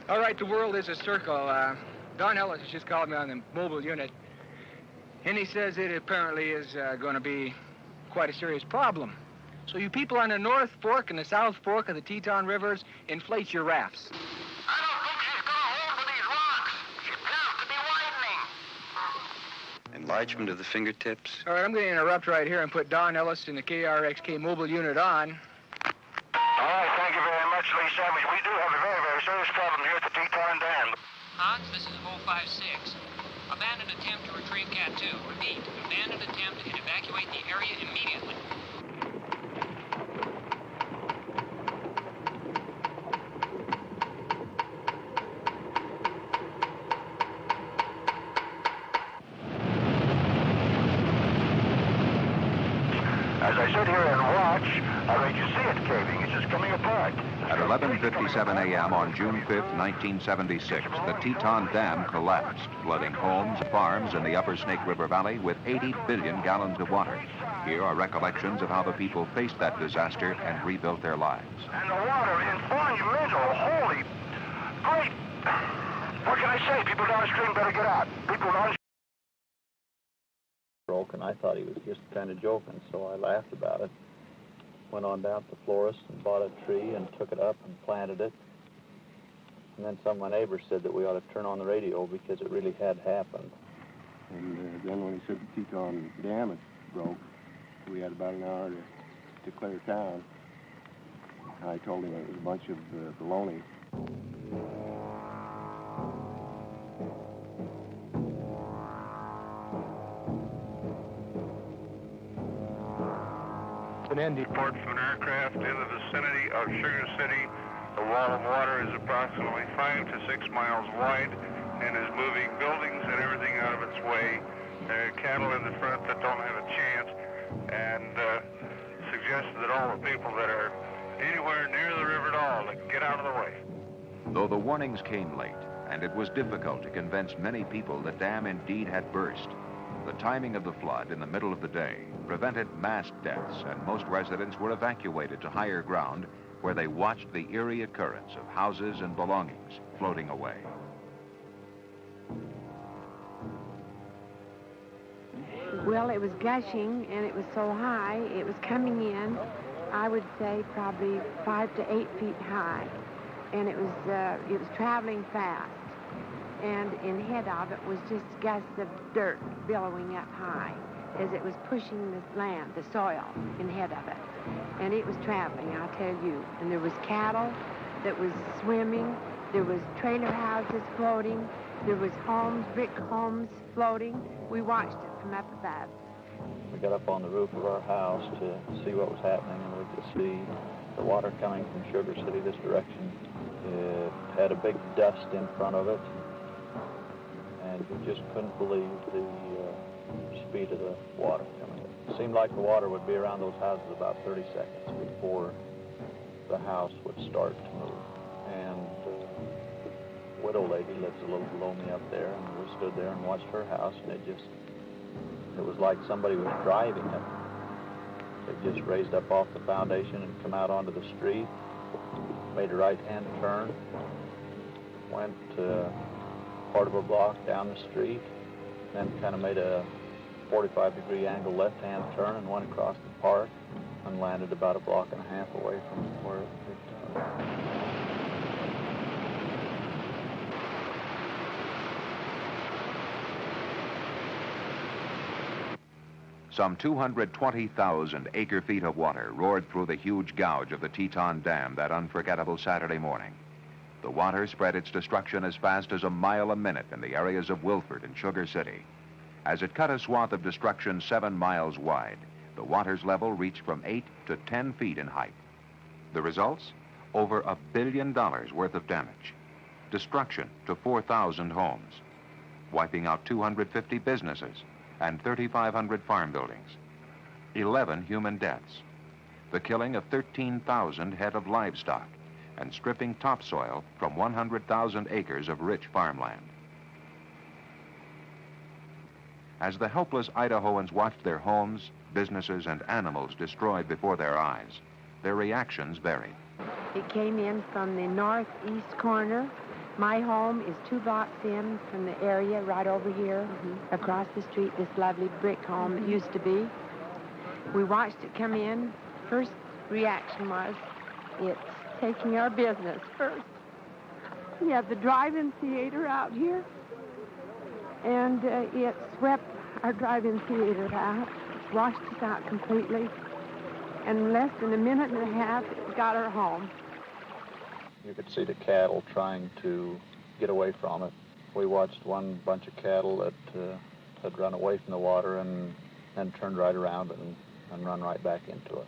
All right, the world is a circle. Don Ellis has just called me on the mobile unit, and he says it apparently is going to be quite a serious problem. So you people on the North Fork and the South Fork of the Teton Rivers, inflate your rafts. I don't think she's going to hold with these rocks. She appears to be widening. Enlargement of the fingertips. All right, I'm going to interrupt right here and put Don Ellis and the KRXK mobile unit on. All right, thank you very much, Lee Savage. We do have a very, very serious problem here at the Teton Dam. Hans, this is 056. Abandoned attempt to retrieve Cat 2. Repeat, abandoned attempt and evacuate the area immediately. As I sit here and watch, you see it caving. It's just coming apart. At 11:57 a.m. on June 5th, 1976, the Teton Dam collapsed, flooding homes, farms in the upper Snake River Valley with 80 billion gallons of water. Here are recollections of how the people faced that disaster and rebuilt their lives. And the water is monumental. Holy, great. What can I say? People downstream better get out. People downstream. Broke, and I thought he was just kind of joking, so I laughed about it. Went on down to the florist and bought a tree and took it up and planted it. And then some of my neighbors said that we ought to turn on the radio because it really had happened. And then when he said the Teton Dam had broke, we had about an hour to clear town. I told him it was a bunch of baloney. Report from an aircraft in the vicinity of Sugar City. The wall of water is approximately 5 to 6 miles wide and is moving buildings and everything out of its way. There are cattle in the front that don't have a chance, and suggests that all the people that are anywhere near the river at all to get out of the way. Though the warnings came late, and it was difficult to convince many people the dam indeed had burst, the timing of the flood in the middle of the day prevented mass deaths, and most residents were evacuated to higher ground where they watched the eerie occurrence of houses and belongings floating away. Well, it was gushing, and it was so high, it was coming in, I would say probably 5 to 8 feet high, and it was traveling fast. And in head of it was just gusts of dirt billowing up high as it was pushing the land, the soil, in head of it. And it was traveling, I'll tell you. And there was cattle that was swimming. There was trailer houses floating. There was homes, brick homes floating. We watched it from up above. We got up on the roof of our house to see what was happening, and we could see the water coming from Sugar City this direction. It had a big dust in front of it, and we just couldn't believe the speed of the water coming in. It seemed like the water would be around those houses about 30 seconds before the house would start to move. And the widow lady lives a little below me up there, and we stood there and watched her house, and it was like somebody was driving it. It just raised up off the foundation and come out onto the street, made a right-hand turn, went part of a block down the street, then kind of made a 45-degree angle left-hand turn and went across the park and landed about a block and a half away from where it turned. Some 220,000 acre-feet of water roared through the huge gouge of the Teton Dam that unforgettable Saturday morning. The water spread its destruction as fast as a mile a minute in the areas of Wilford and Sugar City. As it cut a swath of destruction 7 miles wide, the water's level reached from 8 to 10 feet in height. The results? Over $1 billion worth of damage. Destruction to 4,000 homes, wiping out 250 businesses and 3,500 farm buildings. 11 human deaths. The killing of 13,000 head of livestock and stripping topsoil from 100,000 acres of rich farmland. As the helpless Idahoans watched their homes, businesses, and animals destroyed before their eyes, their reactions varied. It came in from the northeast corner, My home is 2 blocks in from the area right over here, across the street, this lovely brick home that used to be. We watched it come in. First reaction was, it's taking our business first. We have the drive-in theater out here, and it swept our drive-in theater out, washed us out completely, and in less than a minute and a half, it got our home. You could see the cattle trying to get away from it. We watched one bunch of cattle that had run away from the water and then turned right around and run right back into it.